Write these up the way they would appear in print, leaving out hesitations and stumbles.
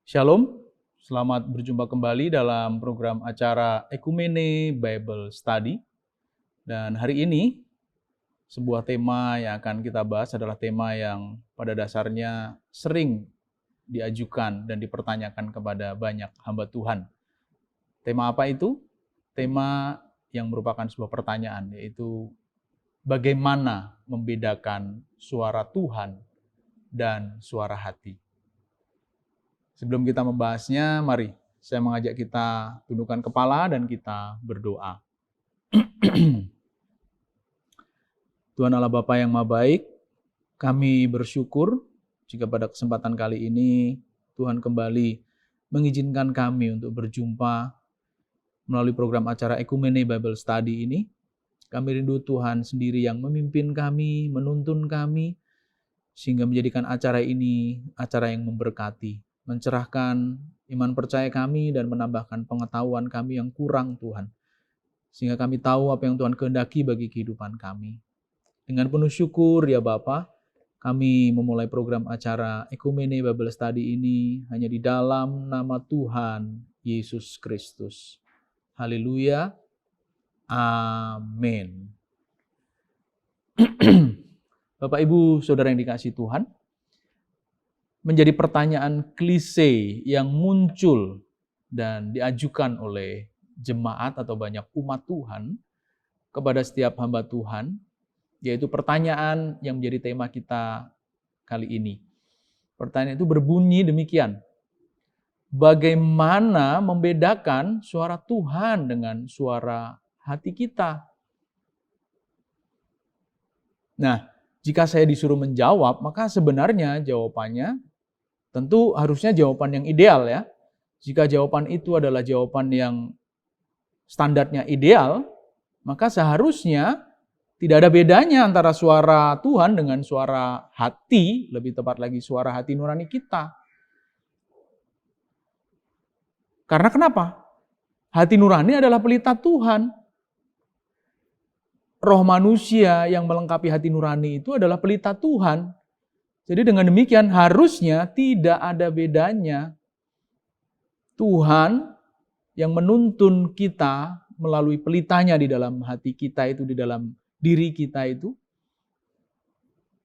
Shalom, selamat berjumpa kembali dalam program acara Ekumene Bible Study. Dan hari ini, sebuah tema yang akan kita bahas adalah tema yang pada dasarnya sering diajukan dan dipertanyakan kepada banyak hamba Tuhan. Tema apa itu? Tema yang merupakan sebuah pertanyaan, yaitu bagaimana membedakan suara Tuhan dan suara hati. Sebelum kita membahasnya, mari saya mengajak kita tundukkan kepala dan kita berdoa. Tuhan Allah Bapa yang Maha Baik, kami bersyukur jika pada kesempatan kali ini Tuhan kembali mengizinkan kami untuk berjumpa melalui program acara Ekumene Bible Study ini. Kami rindu Tuhan sendiri yang memimpin kami, menuntun kami, sehingga menjadikan acara ini acara yang memberkati, mencerahkan iman percaya kami dan menambahkan pengetahuan kami yang kurang Tuhan. Sehingga kami tahu apa yang Tuhan kehendaki bagi kehidupan kami. Dengan penuh syukur ya Bapa, kami memulai program acara Ekumene Bible Study ini hanya di dalam nama Tuhan Yesus Kristus. Haleluya. Amin. Bapak Ibu Saudara yang dikasihi Tuhan, menjadi pertanyaan klise yang muncul dan diajukan oleh jemaat atau banyak umat Tuhan kepada setiap hamba Tuhan, yaitu pertanyaan yang menjadi tema kita kali ini. Pertanyaan itu berbunyi demikian: bagaimana membedakan suara Tuhan dengan suara hati kita? Nah, jika saya disuruh menjawab, maka sebenarnya jawabannya tentu harusnya jawaban yang ideal ya. Jika jawaban itu adalah jawaban yang standarnya ideal, maka seharusnya tidak ada bedanya antara suara Tuhan dengan suara hati, lebih tepat lagi suara hati nurani kita. Karena kenapa? Hati nurani adalah pelita Tuhan. Roh manusia yang melengkapi hati nurani itu adalah pelita Tuhan. Jadi dengan demikian harusnya tidak ada bedanya Tuhan yang menuntun kita melalui pelitanya di dalam hati kita itu, di dalam diri kita itu,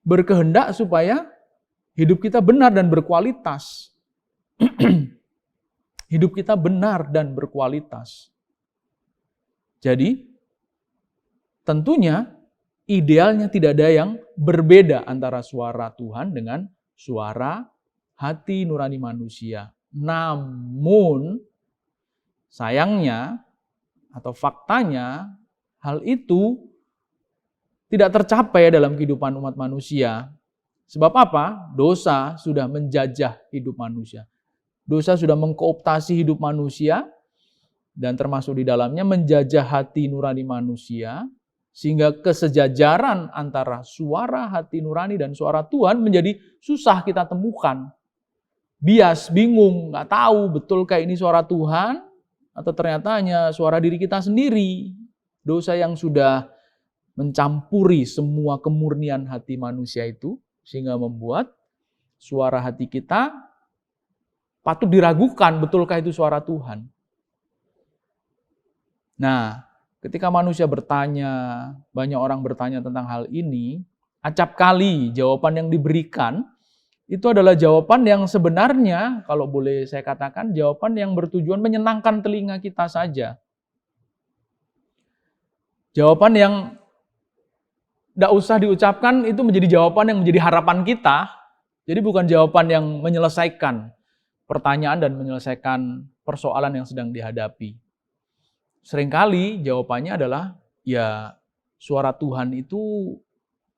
berkehendak supaya hidup kita benar dan berkualitas. Hidup kita benar dan berkualitas. Jadi tentunya idealnya tidak ada yang berbeda antara suara Tuhan dengan suara hati nurani manusia. Namun, sayangnya atau faktanya, hal itu tidak tercapai dalam kehidupan umat manusia. Sebab apa? Dosa sudah menjajah hidup manusia. Dosa sudah mengkooptasi hidup manusia dan termasuk di dalamnya menjajah hati nurani manusia, sehingga kesejajaran antara suara hati nurani dan suara Tuhan menjadi susah kita temukan. Bias, bingung, nggak tahu betulkah ini suara Tuhan atau ternyata hanya suara diri kita sendiri. Dosa yang sudah mencampuri semua kemurnian hati manusia itu, sehingga membuat suara hati kita patut diragukan betulkah itu suara Tuhan. Nah, ketika manusia bertanya, banyak orang bertanya tentang hal ini, acap kali jawaban yang diberikan itu adalah jawaban yang sebenarnya, kalau boleh saya katakan, jawaban yang bertujuan menyenangkan telinga kita saja. Jawaban yang tidak usah diucapkan itu menjadi jawaban yang menjadi harapan kita. Jadi bukan jawaban yang menyelesaikan pertanyaan dan menyelesaikan persoalan yang sedang dihadapi. Seringkali jawabannya adalah, ya suara Tuhan itu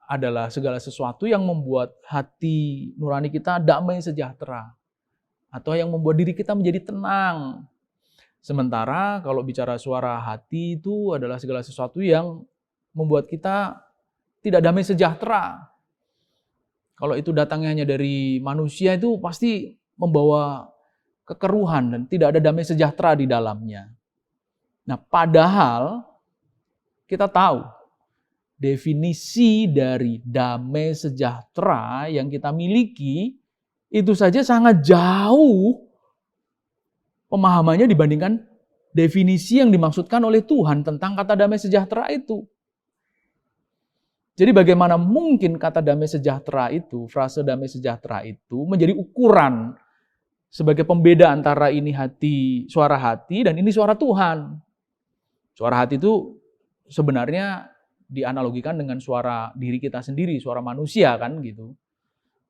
adalah segala sesuatu yang membuat hati nurani kita damai sejahtera. Atau yang membuat diri kita menjadi tenang. Sementara kalau bicara suara hati itu adalah segala sesuatu yang membuat kita tidak damai sejahtera. Kalau itu datangnya hanya dari manusia itu pasti membawa kekeruhan dan tidak ada damai sejahtera di dalamnya. Nah, padahal kita tahu definisi dari damai sejahtera yang kita miliki itu saja sangat jauh pemahamannya dibandingkan definisi yang dimaksudkan oleh Tuhan tentang kata damai sejahtera itu. Jadi bagaimana mungkin kata damai sejahtera itu, frase damai sejahtera itu menjadi ukuran sebagai pembeda antara ini suara hati dan ini suara Tuhan. Suara hati itu sebenarnya dianalogikan dengan suara diri kita sendiri, suara manusia kan gitu.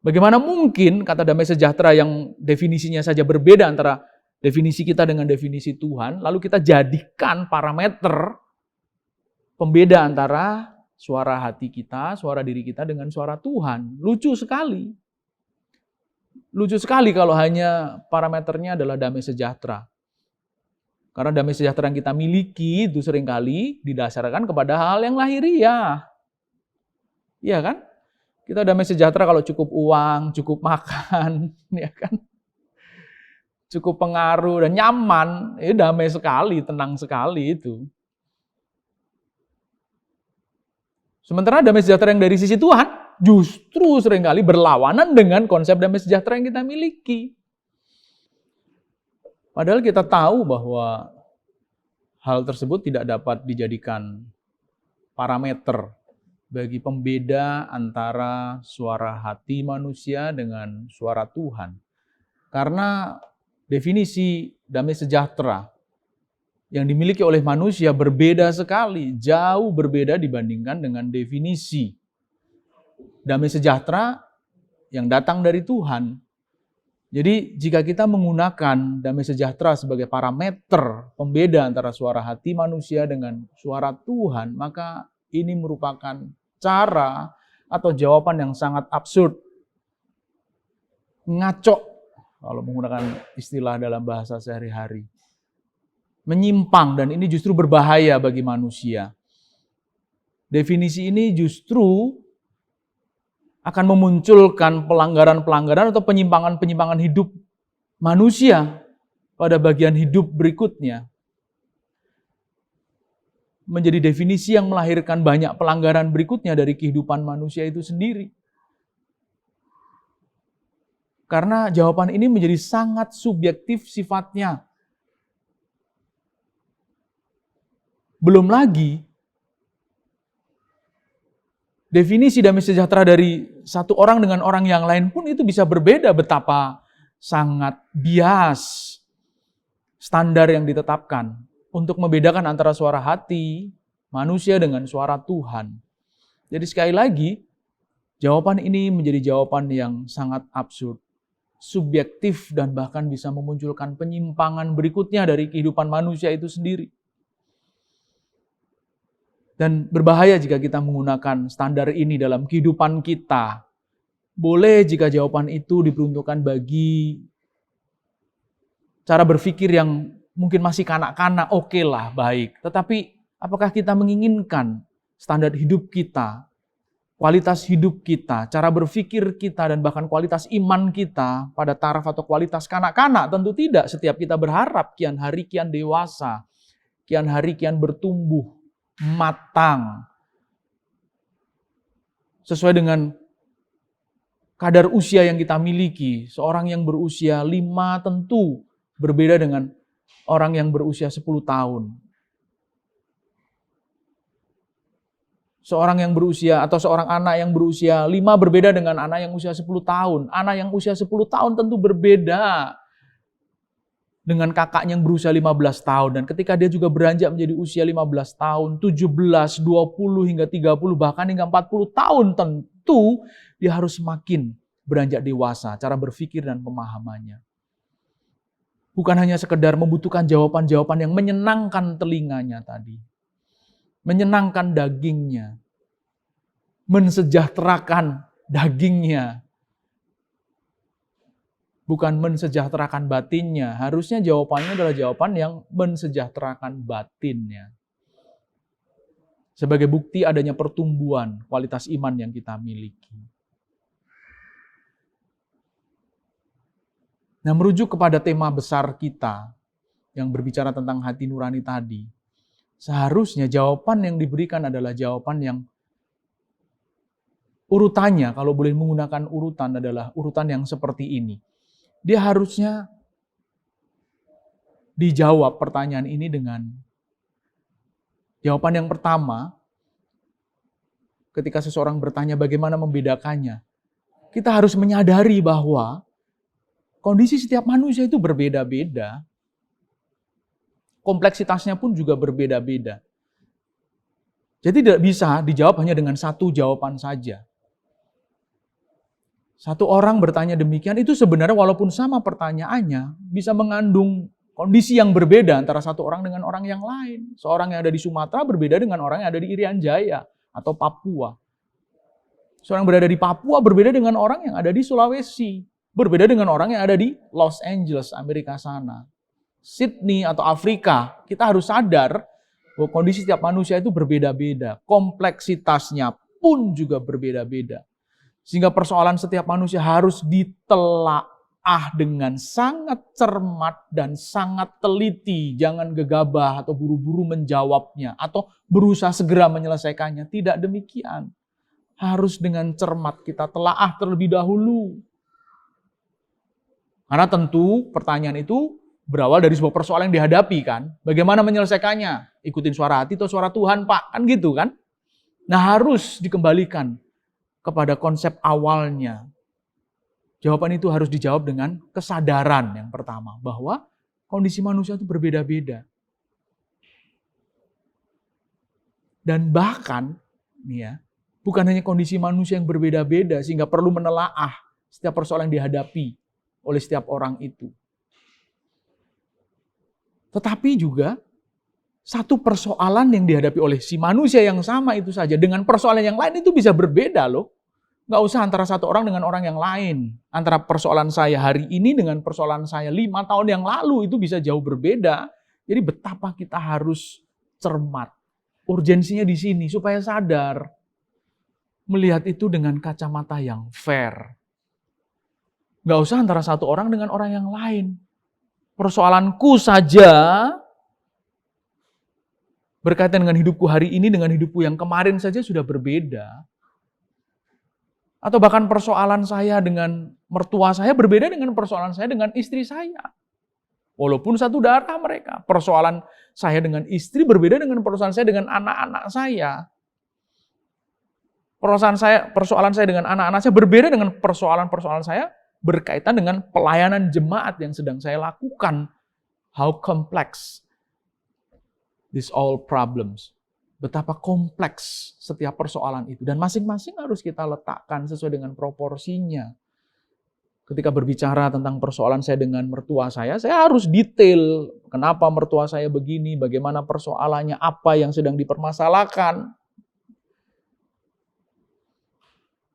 Bagaimana mungkin kata damai sejahtera yang definisinya saja berbeda antara definisi kita dengan definisi Tuhan, lalu kita jadikan parameter pembeda antara suara hati kita, suara diri kita dengan suara Tuhan. Lucu sekali. Lucu sekali kalau hanya parameternya adalah damai sejahtera. Karena damai sejahtera yang kita miliki itu seringkali didasarkan kepada hal yang lahiriah. Iya kan? Kita damai sejahtera kalau cukup uang, cukup makan, ya kan? Cukup pengaruh dan nyaman, damai sekali, tenang sekali itu. Sementara damai sejahtera yang dari sisi Tuhan justru seringkali berlawanan dengan konsep damai sejahtera yang kita miliki. Padahal kita tahu bahwa hal tersebut tidak dapat dijadikan parameter bagi pembeda antara suara hati manusia dengan suara Tuhan. Karena definisi damai sejahtera yang dimiliki oleh manusia berbeda sekali, jauh berbeda dibandingkan dengan definisi damai sejahtera yang datang dari Tuhan. Jadi jika kita menggunakan damai sejahtera sebagai parameter pembeda antara suara hati manusia dengan suara Tuhan, maka ini merupakan cara atau jawaban yang sangat absurd, ngaco kalau menggunakan istilah dalam bahasa sehari-hari. Menyimpang, dan ini justru berbahaya bagi manusia. Definisi ini justru akan memunculkan pelanggaran-pelanggaran atau penyimpangan-penyimpangan hidup manusia pada bagian hidup berikutnya. Menjadi definisi yang melahirkan banyak pelanggaran berikutnya dari kehidupan manusia itu sendiri. Karena jawaban ini menjadi sangat subjektif sifatnya. Belum lagi, definisi damai sejahtera dari satu orang dengan orang yang lain pun itu bisa berbeda, betapa sangat bias standar yang ditetapkan untuk membedakan antara suara hati manusia dengan suara Tuhan. Jadi sekali lagi, jawaban ini menjadi jawaban yang sangat absurd, subjektif, dan bahkan bisa memunculkan penyimpangan berikutnya dari kehidupan manusia itu sendiri. Dan berbahaya jika kita menggunakan standar ini dalam kehidupan kita. Boleh jika jawaban itu diperuntukkan bagi cara berpikir yang mungkin masih kanak-kanak, oke lah, baik. Tetapi apakah kita menginginkan standar hidup kita, kualitas hidup kita, cara berpikir kita, dan bahkan kualitas iman kita pada taraf atau kualitas kanak-kanak? Tentu tidak. Setiap kita berharap kian hari kian dewasa, kian hari kian bertumbuh, matang, sesuai dengan kadar usia yang kita miliki. Seorang yang berusia 5 tentu berbeda dengan orang yang berusia 10 tahun. Seorang yang berusia atau seorang anak yang berusia 5 berbeda dengan anak yang usia 10 tahun. Anak yang usia 10 tahun tentu berbeda dengan kakaknya yang berusia 15 tahun. Dan ketika dia juga beranjak menjadi usia 15 tahun, 17, 20 hingga 30, bahkan hingga 40 tahun, tentu dia harus semakin beranjak dewasa, cara berpikir dan pemahamannya. Bukan hanya sekedar membutuhkan jawaban-jawaban yang menyenangkan telinganya tadi. Menyenangkan dagingnya. Mensejahterakan dagingnya. Bukan mensejahterakan batinnya. Harusnya jawabannya adalah jawaban yang mensejahterakan batinnya. Sebagai bukti adanya pertumbuhan kualitas iman yang kita miliki. Nah, merujuk kepada tema besar kita yang berbicara tentang hati nurani tadi, seharusnya jawaban yang diberikan adalah jawaban yang urutannya, kalau boleh menggunakan urutan, adalah urutan yang seperti ini. Dia harusnya dijawab pertanyaan ini dengan jawaban yang pertama. Ketika seseorang bertanya bagaimana membedakannya, kita harus menyadari bahwa kondisi setiap manusia itu berbeda-beda. Kompleksitasnya pun juga berbeda-beda. Jadi tidak bisa dijawab hanya dengan satu jawaban saja. Satu orang bertanya demikian, itu sebenarnya walaupun sama pertanyaannya, bisa mengandung kondisi yang berbeda antara satu orang dengan orang yang lain. Seorang yang ada di Sumatera berbeda dengan orang yang ada di Irian Jaya atau Papua. Seorang yang berada di Papua berbeda dengan orang yang ada di Sulawesi. Berbeda dengan orang yang ada di Los Angeles, Amerika sana. Sydney atau Afrika. Kita harus sadar bahwa kondisi setiap manusia itu berbeda-beda. Kompleksitasnya pun juga berbeda-beda. Sehingga persoalan setiap manusia harus ditelaah dengan sangat cermat dan sangat teliti. Jangan gegabah atau buru-buru menjawabnya atau berusaha segera menyelesaikannya. Tidak demikian. Harus dengan cermat kita telaah terlebih dahulu. Karena tentu pertanyaan itu berawal dari sebuah persoalan yang dihadapi kan. Bagaimana menyelesaikannya? Ikutin suara hati atau suara Tuhan, Pak? Kan gitu kan? Nah, harus dikembalikan kepada konsep awalnya. Jawaban itu harus dijawab dengan kesadaran yang pertama, bahwa kondisi manusia itu berbeda-beda. Dan bahkan, nih ya, bukan hanya kondisi manusia yang berbeda-beda, sehingga perlu menelaah setiap persoalan yang dihadapi oleh setiap orang itu. Tetapi juga, satu persoalan yang dihadapi oleh si manusia yang sama itu saja, dengan persoalan yang lain itu bisa berbeda loh. Nggak usah antara satu orang dengan orang yang lain. Antara persoalan saya hari ini dengan persoalan saya 5 tahun yang lalu itu bisa jauh berbeda. Jadi betapa kita harus cermat. Urgensinya di sini supaya sadar. Melihat itu dengan kacamata yang fair. Nggak usah antara satu orang dengan orang yang lain. Persoalanku saja berkaitan dengan hidupku hari ini dengan hidupku yang kemarin saja sudah berbeda. Atau bahkan persoalan saya dengan mertua saya berbeda dengan persoalan saya dengan istri saya. Walaupun satu darah mereka. Persoalan saya dengan istri berbeda dengan persoalan saya dengan anak-anak saya. Persoalan saya dengan anak-anak saya berbeda dengan persoalan saya berkaitan dengan pelayanan jemaat yang sedang saya lakukan. How complex these all problems. Betapa kompleks setiap persoalan itu. Dan masing-masing harus kita letakkan sesuai dengan proporsinya. Ketika berbicara tentang persoalan saya dengan mertua saya harus detail. Kenapa mertua saya begini, bagaimana persoalannya, apa yang sedang dipermasalahkan.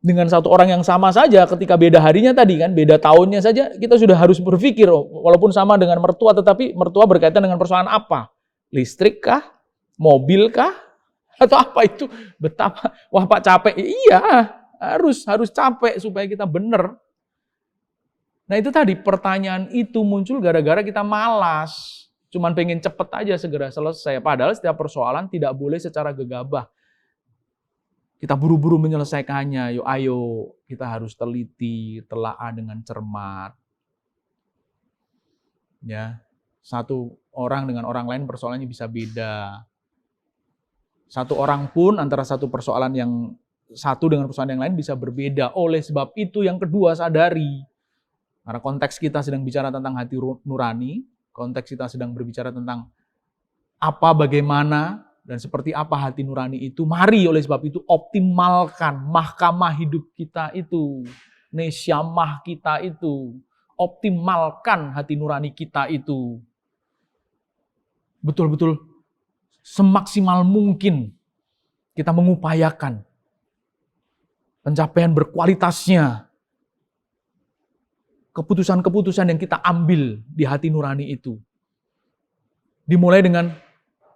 Dengan satu orang yang sama saja, ketika beda harinya tadi kan, beda tahunnya saja, kita sudah harus berpikir, walaupun sama dengan mertua, tetapi mertua berkaitan dengan persoalan apa? Listrik kah? Mobil kah? Atau apa itu? Betapa, wah Pak capek. Iya, harus capek supaya kita benar. Nah itu tadi, pertanyaan itu muncul gara-gara kita malas. Cuman pengen cepet aja segera selesai. Padahal setiap persoalan tidak boleh secara gegabah. Kita buru-buru menyelesaikannya. Ayo, kita harus teliti, telaah dengan cermat. Ya, satu orang dengan orang lain persoalannya bisa beda. Satu orang pun antara satu persoalan yang satu dengan persoalan yang lain bisa berbeda. Oleh sebab itu yang kedua sadari. Karena konteks kita sedang bicara tentang hati nurani, konteks kita sedang berbicara tentang apa, bagaimana, dan seperti apa hati nurani itu. Mari oleh sebab itu optimalkan mahkamah hidup kita itu. Nesyamah kita itu. Optimalkan hati nurani kita itu. Betul-betul semaksimal mungkin kita mengupayakan pencapaian berkualitasnya. Keputusan-keputusan yang kita ambil di hati nurani itu. Dimulai dengan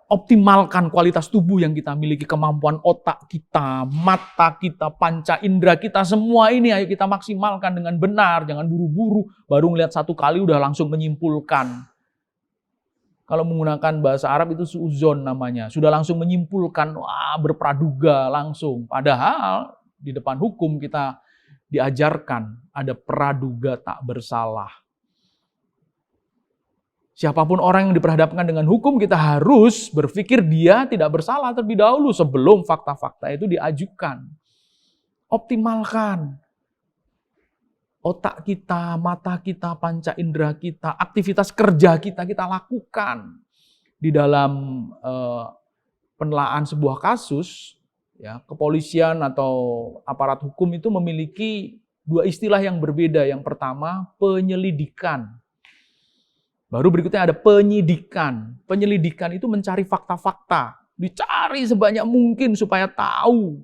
optimalkan kualitas tubuh yang kita miliki, kemampuan otak kita, mata kita, panca indera kita, semua ini ayo kita maksimalkan dengan benar, jangan buru-buru, baru ngelihat satu kali udah langsung menyimpulkan. Kalau menggunakan bahasa Arab itu suuzon namanya. Sudah langsung menyimpulkan, wah berpraduga langsung. Padahal di depan hukum kita diajarkan ada praduga tak bersalah. Siapapun orang yang diperhadapkan dengan hukum, kita harus berpikir dia tidak bersalah terlebih dahulu sebelum fakta-fakta itu diajukan. Optimalkan otak kita, mata kita, panca indera kita, aktivitas kerja kita lakukan di dalam penelaan sebuah kasus. Ya, kepolisian atau aparat hukum itu memiliki dua istilah yang berbeda. Yang pertama, penyelidikan. Baru berikutnya ada penyidikan. Penyelidikan itu mencari fakta-fakta. Dicari sebanyak mungkin supaya tahu.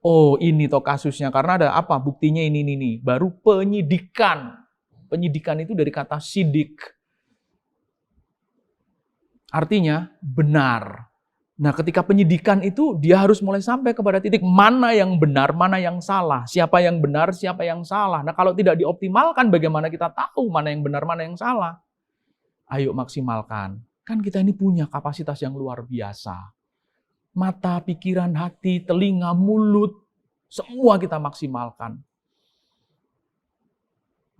Oh, ini toh kasusnya. Karena ada apa? Buktinya ini. Baru penyidikan. Penyidikan itu dari kata sidik. Artinya benar. Nah, ketika penyidikan itu dia harus mulai sampai kepada titik mana yang benar, mana yang salah. Siapa yang benar, siapa yang salah. Nah, kalau tidak dioptimalkan, bagaimana kita tahu mana yang benar, mana yang salah? Ayo maksimalkan. Kan kita ini punya kapasitas yang luar biasa. Mata, pikiran, hati, telinga, mulut, semua kita maksimalkan.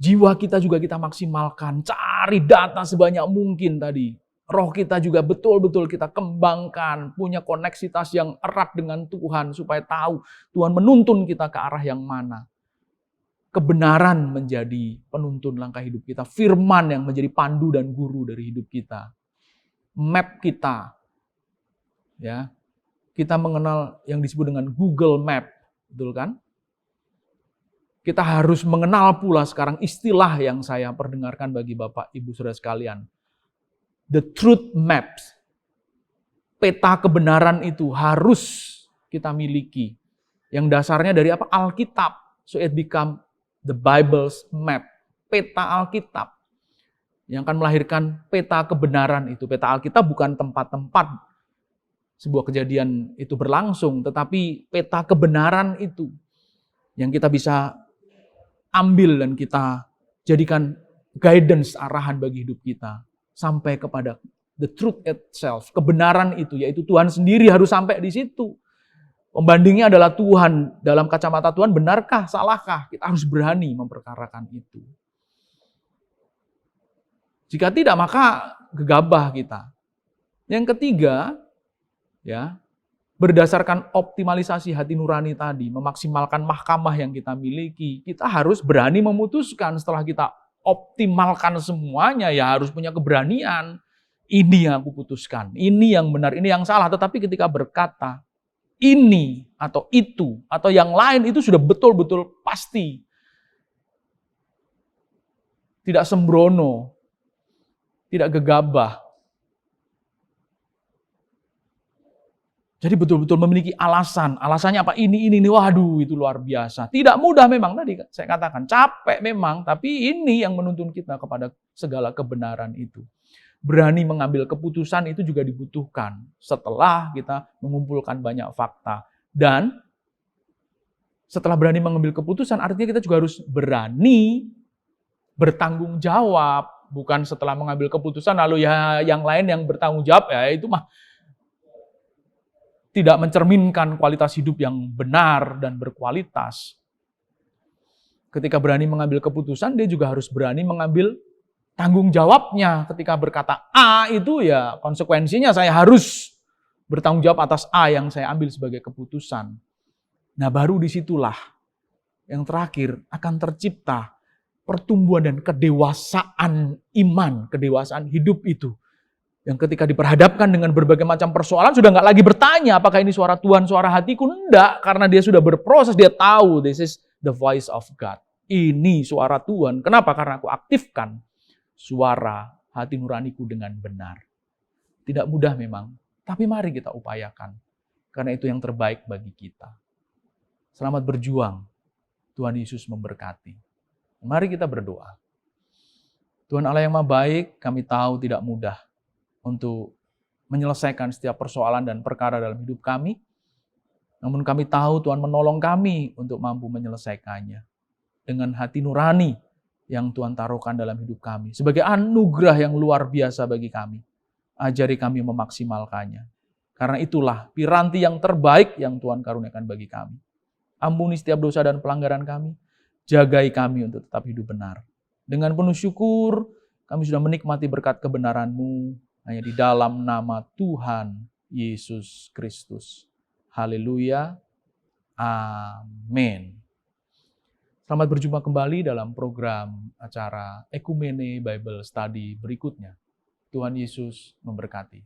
Jiwa kita juga kita maksimalkan. Cari data sebanyak mungkin tadi. Roh kita juga betul-betul kita kembangkan. Punya koneksitas yang erat dengan Tuhan. Supaya tahu Tuhan menuntun kita ke arah yang mana. Kebenaran menjadi penuntun langkah hidup kita. Firman yang menjadi pandu dan guru dari hidup kita. Map kita. Ya, kita mengenal yang disebut dengan Google Map. Betul kan? Kita harus mengenal pula sekarang istilah yang saya perdengarkan bagi Bapak Ibu Saudara sekalian. The truth maps. Peta kebenaran itu harus kita miliki. Yang dasarnya dari apa? Alkitab. So it become the Bible's map. Peta Alkitab. Yang akan melahirkan peta kebenaran itu. Peta Alkitab bukan tempat-tempat sebuah kejadian itu berlangsung. Tetapi peta kebenaran itu. Yang kita bisa ambil dan kita jadikan guidance arahan bagi hidup kita. Sampai kepada the truth itself. Kebenaran itu. Yaitu Tuhan sendiri harus sampai di situ. Pembandingnya adalah Tuhan. Dalam kacamata Tuhan benarkah, salahkah? Kita harus berani memperkarakan itu. Jika tidak, maka gegabah kita. Yang ketiga, ya, berdasarkan optimalisasi hati nurani tadi, memaksimalkan mahkamah yang kita miliki, kita harus berani memutuskan setelah kita optimalkan semuanya, ya harus punya keberanian. Ini yang aku putuskan, ini yang benar, ini yang salah. Tetapi ketika berkata, ini atau itu atau yang lain itu sudah betul-betul pasti. Tidak sembrono, tidak gegabah. Jadi betul-betul memiliki alasan. Alasannya apa? Ini. Waduh, itu luar biasa. Tidak mudah memang tadi saya katakan. Capek memang, tapi ini yang menuntun kita kepada segala kebenaran itu. Berani mengambil keputusan itu juga dibutuhkan setelah kita mengumpulkan banyak fakta. Dan setelah berani mengambil keputusan, artinya kita juga harus berani bertanggung jawab. Bukan setelah mengambil keputusan lalu ya yang lain yang bertanggung jawab, ya itu mah tidak mencerminkan kualitas hidup yang benar dan berkualitas. Ketika berani mengambil keputusan, dia juga harus berani mengambil tanggung jawabnya. Ketika berkata A itu ya konsekuensinya saya harus bertanggung jawab atas A yang saya ambil sebagai keputusan. Nah, baru disitulah yang terakhir akan tercipta pertumbuhan dan kedewasaan iman, kedewasaan hidup itu. Yang ketika diperhadapkan dengan berbagai macam persoalan, sudah nggak lagi bertanya apakah ini suara Tuhan, suara hatiku. Enggak, karena dia sudah berproses, dia tahu this is the voice of God. Ini suara Tuhan. Kenapa? Karena aku aktifkan suara hati nuraniku dengan benar. Tidak mudah memang, tapi mari kita upayakan. Karena itu yang terbaik bagi kita. Selamat berjuang. Tuhan Yesus memberkati. Mari kita berdoa. Tuhan Allah yang Maha Baik, kami tahu tidak mudah untuk menyelesaikan setiap persoalan dan perkara dalam hidup kami. Namun kami tahu Tuhan menolong kami untuk mampu menyelesaikannya. Dengan hati nurani yang Tuhan taruhkan dalam hidup kami. Sebagai anugerah yang luar biasa bagi kami. Ajari kami memaksimalkannya. Karena itulah piranti yang terbaik yang Tuhan karuniakan bagi kami. Ampuni setiap dosa dan pelanggaran kami. Jagai kami untuk tetap hidup benar. Dengan penuh syukur, Kami sudah menikmati berkat kebenaran-Mu hanya di dalam nama Tuhan Yesus Kristus. Haleluya. Amin. Selamat berjumpa kembali dalam program acara Ekumene Bible Study berikutnya. Tuhan Yesus memberkati.